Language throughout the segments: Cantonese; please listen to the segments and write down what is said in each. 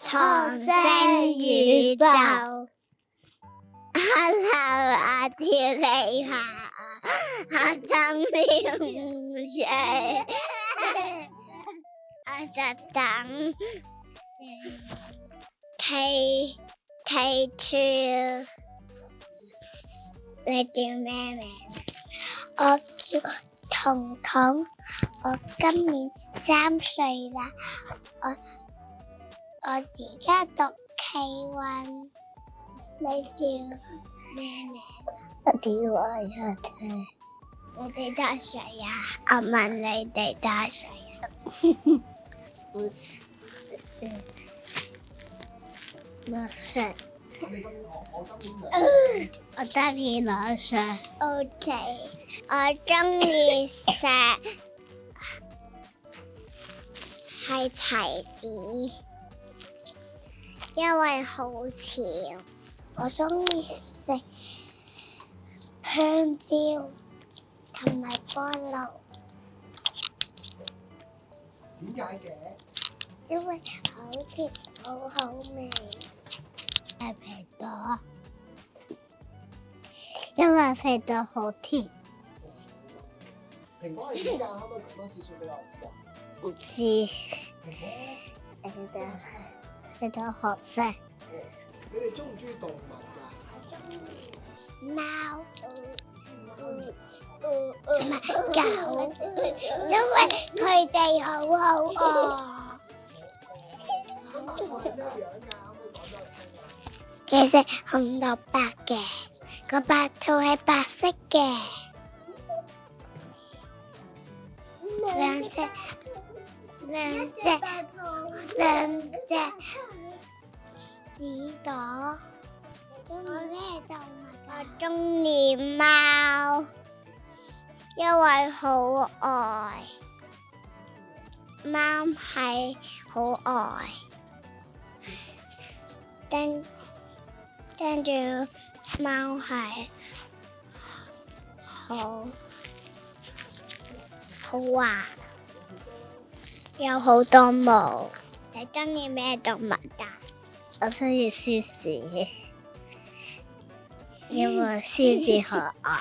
唐聲宇宙 ，Hello， 阿條你好，我中意午睡，我就等睇書。你叫咩名？我叫彤彤，我今年3歲啦。我而家讀K1，你叫咩名？我叫我有聽。你哋多歲呀？我問你哋多歲呀？6歲。我今年2歲。OK， 我中意食係齊子。因為好潮，我中意食香蕉同埋菠蘿。點解嘅？因為好甜，好好味。係蘋果，因為蘋果好甜。蘋果係點㗎？可唔可以講多少少俾我知啊？唔知。蘋果。你都學識。你哋中唔中意動物㗎？中意。貓。唔係狗，因為佢哋好好餓。其實紅綠白嘅，個白兔係白色嘅。兩隻。耳朵。你中意咩動物？我中意貓，因為好愛。貓係好愛，跟住貓係好滑，有好多毛。你中意咩動物㗎？我中意獅子，因為獅子可愛。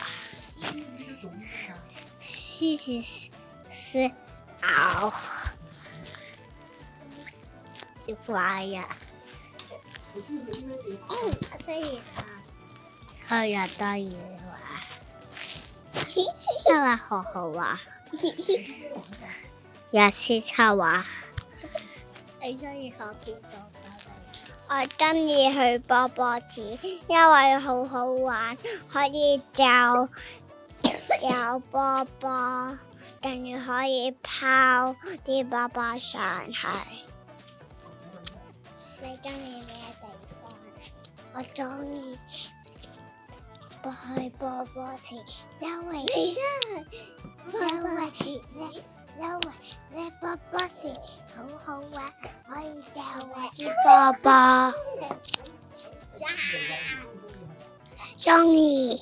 獅子是咬小怪呀。我中意佢有多嘢玩，因為好好玩。有絲綢玩。你中意去邊度？我中意去波波池，因為好好玩，可以就波波，跟住可以拋啲波波上去。你中意咩地方？我中意去波波池，因為波波池好好玩，可以掉啲波波。中意，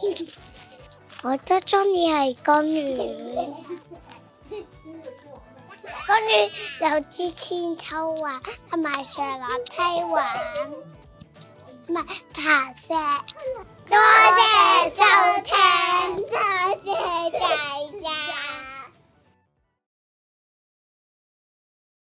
我都中意去公園。公園有支千秋玩，同埋上樓梯玩，同埋爬石。多謝收聽，多謝大家。